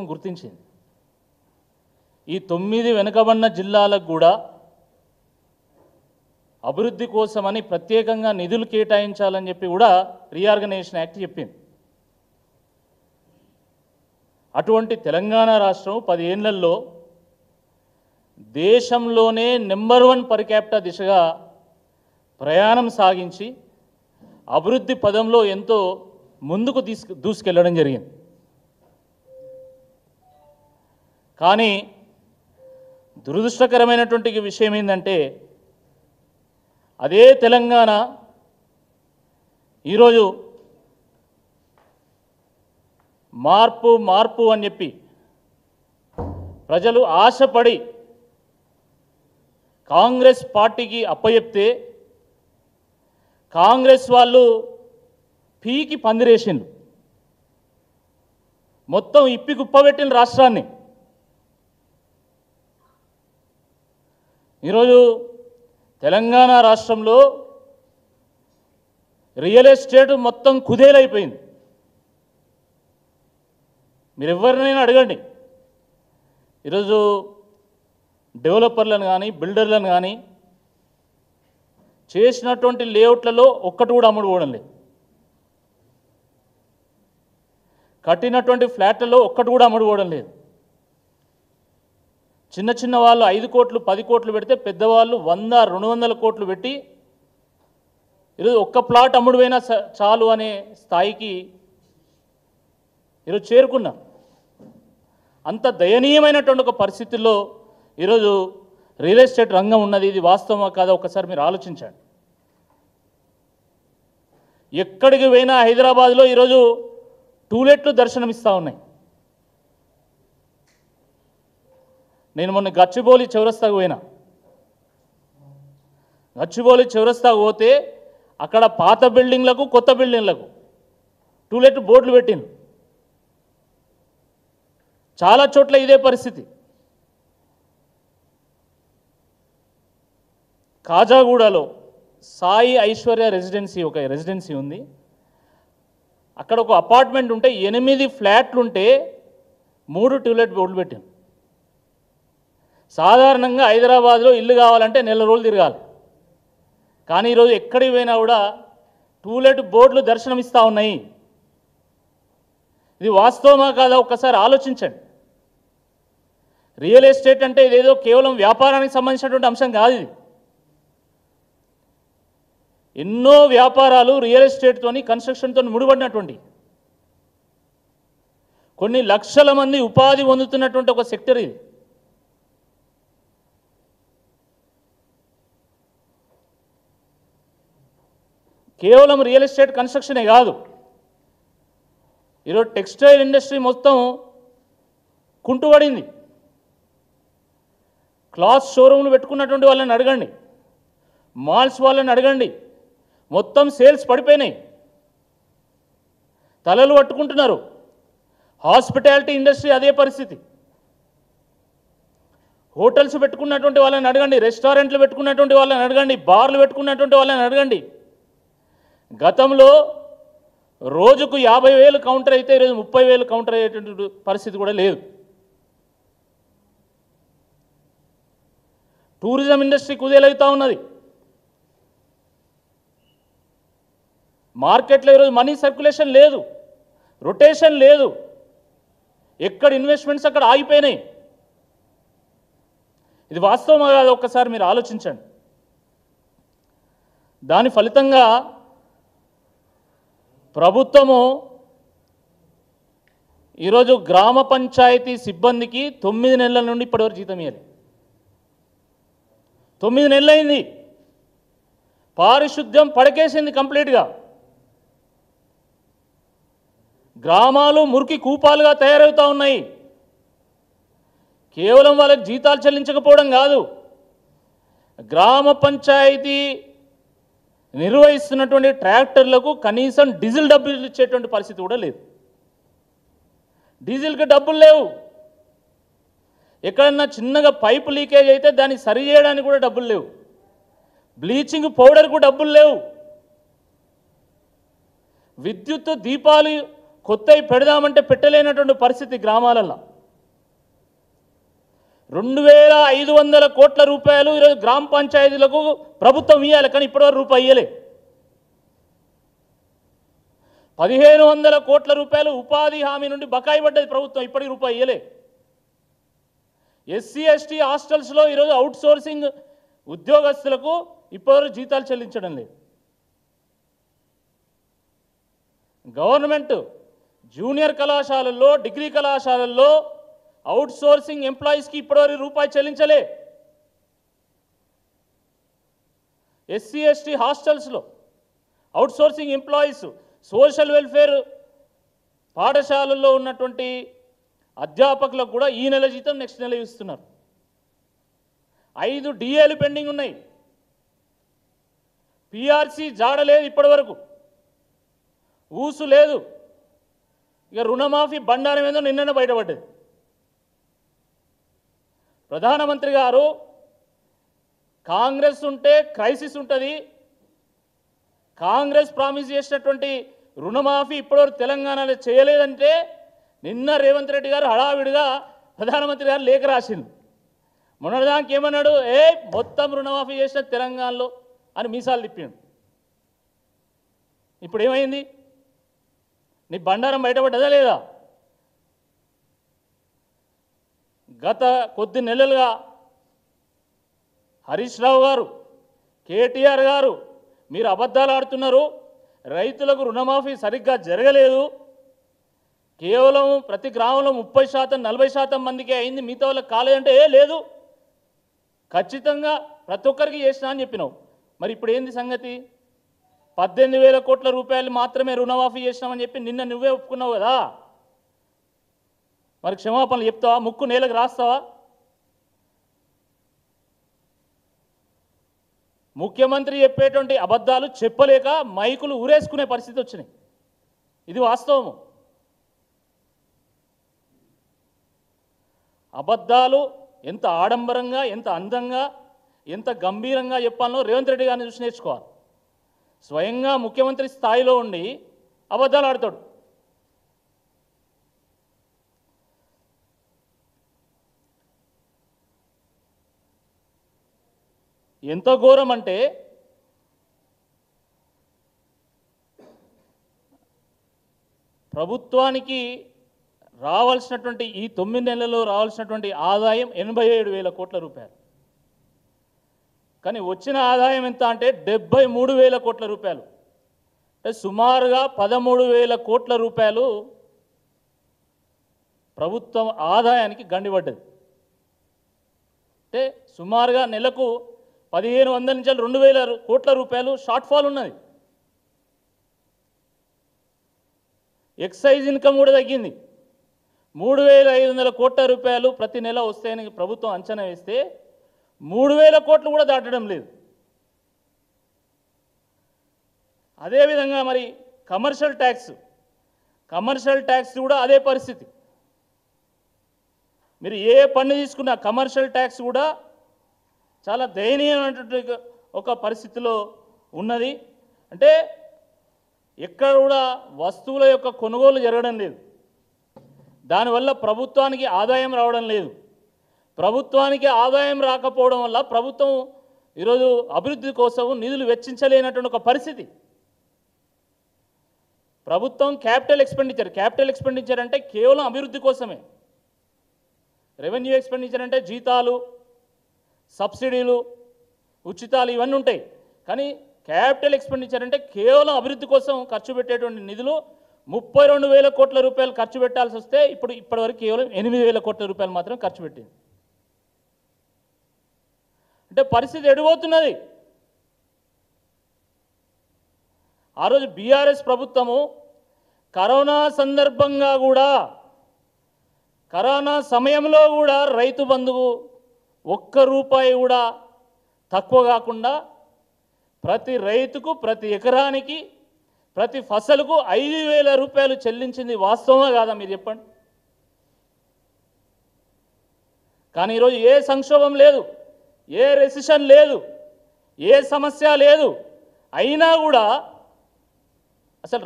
గుర్తించింది. ఈ 9 వెనుకబడిన జిల్లాలకు కూడా అభివృద్ధి కోసమని ప్రత్యేకంగా నిధులు కేటాయించాలని చెప్పి కూడా రీఆర్గనైజేషన్ యాక్ట్ చెప్పింది. అటువంటి తెలంగాణ రాష్ట్రం 10 ఏళ్లలో దేశంలోనే నెంబర్ 1 పర్ క్యాపిటా దిశగా ప్రయాణం సాగించి అభివృద్ధి పదంలో ఎంతో ముందుకు దూసుకెళ్లడం జరిగింది. కానీ దురదృష్టకరమైనటువంటి విషయం ఏంటంటే అదే తెలంగాణ ఈరోజు మార్పు మార్పు అని చెప్పి ప్రజలు ఆశపడి కాంగ్రెస్ పార్టీకి అప్పచెప్తే కాంగ్రెస్ వాళ్ళు పీకి పందిరేసిండ్రు, మొత్తం ఇప్పి కుప్పబెట్టిన రాష్ట్రాన్ని. ఈరోజు తెలంగాణ రాష్ట్రంలో రియల్ ఎస్టేట్ మొత్తం కుదేలైపోయింది. మీరు ఎవరినైనా అడగండి, ఈరోజు డెవలపర్లను కానీ బిల్డర్లను కానీ చేసినటువంటి లేఅవుట్లలో ఒక్కటి కూడా అమ్ముడు పోవడం లేదు, కట్టినటువంటి ఫ్లాట్లలో ఒక్కటి కూడా అమ్ముడు పోవడం లేదు. చిన్న చిన్న వాళ్ళు 5 కోట్లు 10 కోట్లు పెడితే పెద్దవాళ్ళు 100-200 కోట్లు పెట్టి ఈరోజు ఒక్క ప్లాట్ అమ్ముడు పోయినా చాలు అనే స్థాయికి ఈరోజు చేరుకున్నాం. అంత దయనీయమైనటువంటి ఒక పరిస్థితుల్లో ఈరోజు రియల్ ఎస్టేట్ రంగం ఉన్నది. ఇది వాస్తవమా కాదా ఒకసారి మీరు ఆలోచించండి. ఎక్కడికి పోయినా హైదరాబాద్లో ఈరోజు టూలెట్లు దర్శనమిస్తూ ఉన్నాయి. నేను మొన్న గచ్చిబౌలి చౌరస్తాకు పోయినా. గచ్చిబౌలి చౌరస్తాకు పోతే అక్కడ పాత బిల్డింగ్లకు కొత్త బిల్డింగ్లకు టూలెట్ బోర్డులు పెట్టింది. చాలా చోట్ల ఇదే పరిస్థితి. కాజాగూడలో సాయి ఐశ్వర్య రెసిడెన్సీ ఒక రెసిడెన్సీ ఉంది. అక్కడ ఒక అపార్ట్మెంట్ ఉంటే 8 ఫ్లాట్లు ఉంటే 3 టూలెట్ బోర్డులు పెట్టింది. సాధారణంగా హైదరాబాద్లో ఇల్లు కావాలంటే నెల రోజులు తిరగాలి, కానీ ఈరోజు ఎక్కడికి పోయినా కూడా టూలెట్ బోర్డులు దర్శనమిస్తూ ఉన్నాయి. ఇది వాస్తవమా కాదా ఒక్కసారి ఆలోచించండి. రియల్ ఎస్టేట్ అంటే ఇదేదో కేవలం వ్యాపారానికి సంబంధించినటువంటి అంశం కాదు. ఇది ఎన్నో వ్యాపారాలు రియల్ ఎస్టేట్తోని కన్స్ట్రక్షన్తో ముడిపడినటువంటి కొన్ని లక్షల మంది ఉపాధి పొందుతున్నటువంటి ఒక సెక్టర్ ఇది. కేవలం రియల్ ఎస్టేట్ కన్స్ట్రక్షనే కాదు, ఈరోజు టెక్స్టైల్ ఇండస్ట్రీ మొత్తం కుంటుపడింది. క్లాత్ షోరూమ్లు పెట్టుకున్నటువంటి వాళ్ళని అడగండి, మాల్స్ వాళ్ళని అడగండి, మొత్తం సేల్స్ పడిపోయినాయి, తలలు పట్టుకుంటున్నారు. హాస్పిటాలిటీ ఇండస్ట్రీ అదే పరిస్థితి. హోటల్స్ పెట్టుకున్నటువంటి వాళ్ళని అడగండి, రెస్టారెంట్లు పెట్టుకున్నటువంటి వాళ్ళని అడగండి, బార్లు పెట్టుకున్నటువంటి వాళ్ళని అడగండి. గతంలో రోజుకు 50,000 కౌంటర్ అయితే ఈరోజు 30,000 కౌంటర్ అయ్యేటువంటి పరిస్థితి కూడా లేదు. టూరిజం ఇండస్ట్రీ కుదేలవుతూ ఉన్నది. మార్కెట్లో ఈరోజు మనీ సర్క్యులేషన్ లేదు, రొటేషన్ లేదు, ఎక్కడ ఇన్వెస్ట్మెంట్స్ అక్కడ ఆగిపోయినాయి. ఇది వాస్తవమా కాదు ఒక్కసారి మీరు ఆలోచించండి. దాని ఫలితంగా ప్రభుత్వము ఈరోజు గ్రామ పంచాయతీ సిబ్బందికి 9 నెలల నుండి ఇప్పటివరకు జీతం ఇవ్వాలి. 9 నెలలు అయింది. పారిశుద్ధ్యం పడకేసింది కంప్లీట్గా. గ్రామాలు మురికి కూపాలుగా తయారవుతూ ఉన్నాయి. కేవలం వాళ్ళకి జీతాలు చెల్లించకపోవడం కాదు, గ్రామ పంచాయతీ నిర్వహిస్తున్నటువంటి ట్రాక్టర్లకు కనీసం డీజిల్ డబ్బులు ఇచ్చేటువంటి పరిస్థితి కూడా లేదు. డీజిల్కి డబ్బులు లేవు. ఎక్కడన్నా చిన్నగా పైపు లీకేజ్ అయితే దాన్ని సరి చేయడానికి కూడా డబ్బులు లేవు. బ్లీచింగ్ పౌడర్కు డబ్బులు లేవు. విద్యుత్ దీపాలు కొత్తవి పెడదామంటే పెట్టలేనటువంటి పరిస్థితి గ్రామాలలో. 2500 కోట్ల రూపాయలు ఈరోజు గ్రామ పంచాయతీలకు ప్రభుత్వం ఇవ్వాలి, కానీ ఇప్పటివరకు రూపాయి ఇవ్వలే. 1500 కోట్ల రూపాయలు ఉపాధి హామీ నుండి బకాయి పడ్డది ప్రభుత్వం, ఇప్పటికి రూపాయి ఇవ్వలే. ఎస్సీ ఎస్టీ హాస్టల్స్లో ఈరోజు అవుట్ సోర్సింగ్ ఉద్యోగస్తులకు ఇప్పటివరకు జీతాలు చెల్లించడం లేదు. గవర్నమెంట్ జూనియర్ కళాశాలల్లో డిగ్రీ కళాశాలల్లో అవుట్ సోర్సింగ్ ఎంప్లాయీస్కి ఇప్పటివరకు రూపాయి చెల్లించలే. ఎస్సీ ఎస్టీ హాస్టల్స్లో outsourcing employees, social welfare పాఠశాలల్లో ఉన్నటువంటి అధ్యాపకులకు కూడా ఈ నెల జీతం నెక్స్ట్ నెల ఇస్తున్నారు. 5 డిఏలు పెండింగ్ ఉన్నాయి. పిఆర్సీ జాడలేదు, ఇప్పటి వరకు ఊసు లేదు. ఇక రుణమాఫీ బండారం ఏదో నిన్ననే బయటపడ్డది. ప్రధానమంత్రి గారు కాంగ్రెస్ ఉంటే క్రైసిస్ ఉంటుంది, కాంగ్రెస్ ప్రామిస్ చేసినటువంటి రుణమాఫీ ఇప్పటివరకు తెలంగాణలో చేయలేదంటే నిన్న రేవంత్ రెడ్డి గారు హడావిడిగా ప్రధానమంత్రి గారు లేఖ రాసింది. మొన్నటిదానికి ఏమన్నాడు, మొత్తం రుణమాఫీ చేసిన తెలంగాణలో అని మీసాలు తిప్పాడు. ఇప్పుడు ఏమైంది? నీ బండారం బయటపడ్డదా లేదా? గత కొద్ది నెలలుగా హరీష్ రావు గారు, కేటీఆర్ గారు మీరు అబద్ధాలు ఆడుతున్నారు, రైతులకు రుణమాఫీ సరిగ్గా జరగలేదు, కేవలం ప్రతి గ్రామంలో 30% 40% మందికి అయింది, మిగతా వాళ్ళకి కాలేదంటే లేదు, ఖచ్చితంగా ప్రతి ఒక్కరికి చేసినా అని చెప్పినావు. మరి ఇప్పుడు ఏంది సంగతి? 18,000 కోట్ల రూపాయలు మాత్రమే రుణమాఫీ చేసినామని చెప్పి నిన్న నువ్వే ఒప్పుకున్నావు కదా. మరి క్షమాపణలు చెప్తావా? ముక్కు నేలకు రాస్తావా? ముఖ్యమంత్రి చెప్పేటువంటి అబద్ధాలు చెప్పలేక మైకులు ఊరేసుకునే పరిస్థితి వచ్చినాయి. ఇది వాస్తవము. అబద్ధాలు ఎంత ఆడంబరంగా, ఎంత అందంగా, ఎంత గంభీరంగా చెప్పాలనో రేవంత్ రెడ్డి గారిని చూసి నేర్చుకోవాలి. స్వయంగా ముఖ్యమంత్రి స్థాయిలో ఉండి అబద్ధాలు ఆడతాడు. ఎంత ఘోరం అంటే ప్రభుత్వానికి రావాల్సినటువంటి ఈ 9 నెలల్లో రావాల్సినటువంటి ఆదాయం 87,000 కోట్ల రూపాయలు, కానీ వచ్చిన ఆదాయం ఎంత అంటే 73,000 కోట్ల రూపాయలు. అంటే సుమారుగా 13,000 కోట్ల రూపాయలు ప్రభుత్వం ఆదాయానికి గండిపడ్డది. అంటే సుమారుగా నెలకు 1,500 నుంచి 2,000 కోట్ల రూపాయలు షార్ట్ ఫాల్ ఉన్నది. ఎక్సైజ్ ఇన్కమ్ కూడా తగ్గింది. 3,500 కోట్ల రూపాయలు ప్రతి నెల వస్తాయని ప్రభుత్వం అంచనా వేస్తే 3,000 కోట్లు కూడా దాటడం లేదు. అదేవిధంగా మరి కమర్షియల్ ట్యాక్స్ కూడా అదే పరిస్థితి. మీరు ఏ పన్ను తీసుకున్నా కమర్షియల్ ట్యాక్స్ కూడా చాలా దయనీయమైనటువంటి ఒక పరిస్థితిలో ఉన్నది. అంటే ఎక్కడ కూడా వస్తువుల యొక్క కొనుగోలు జరగడం లేదు, దానివల్ల ప్రభుత్వానికి ఆదాయం రావడం లేదు. ప్రభుత్వానికి ఆదాయం రాకపోవడం వల్ల ప్రభుత్వం ఈరోజు అభివృద్ధి కోసం నిధులు వెచ్చించలేనటువంటి ఒక పరిస్థితి. ప్రభుత్వం క్యాపిటల్ ఎక్స్పెండిచర్ అంటే కేవలం అభివృద్ధి కోసమే. రెవెన్యూ ఎక్స్పెండిచర్ అంటే జీతాలు, సబ్సిడీలు, ఉచితాలు ఇవన్నీ ఉంటాయి. కానీ క్యాపిటల్ ఎక్స్పెండిచర్ అంటే కేవలం అభివృద్ధి కోసం ఖర్చు పెట్టేటువంటి నిధులు 32,000 కోట్ల రూపాయలు ఖర్చు పెట్టాల్సి వస్తే ఇప్పటివరకు కేవలం 8,000 కోట్ల రూపాయలు మాత్రం ఖర్చు పెట్టింది. అంటే పరిస్థితి ఎడిపోతున్నది. ఆ రోజు బీఆర్ఎస్ ప్రభుత్వము కరోనా సందర్భంగా కూడా, కరోనా సమయంలో కూడా రైతు బంధువు ₹1 కూడా తక్కువ కాకుండా ప్రతి రైతుకు ప్రతి ఎకరానికి ప్రతి ఫసలుకు 5,000 రూపాయలు చెల్లించింది వాస్తవమా కాదా మీరు చెప్పండి. కానీ ఈరోజు ఏ సంక్షోభం లేదు, ఏ రెసిషన్ లేదు, ఏ సమస్య లేదు, అయినా కూడా అసలు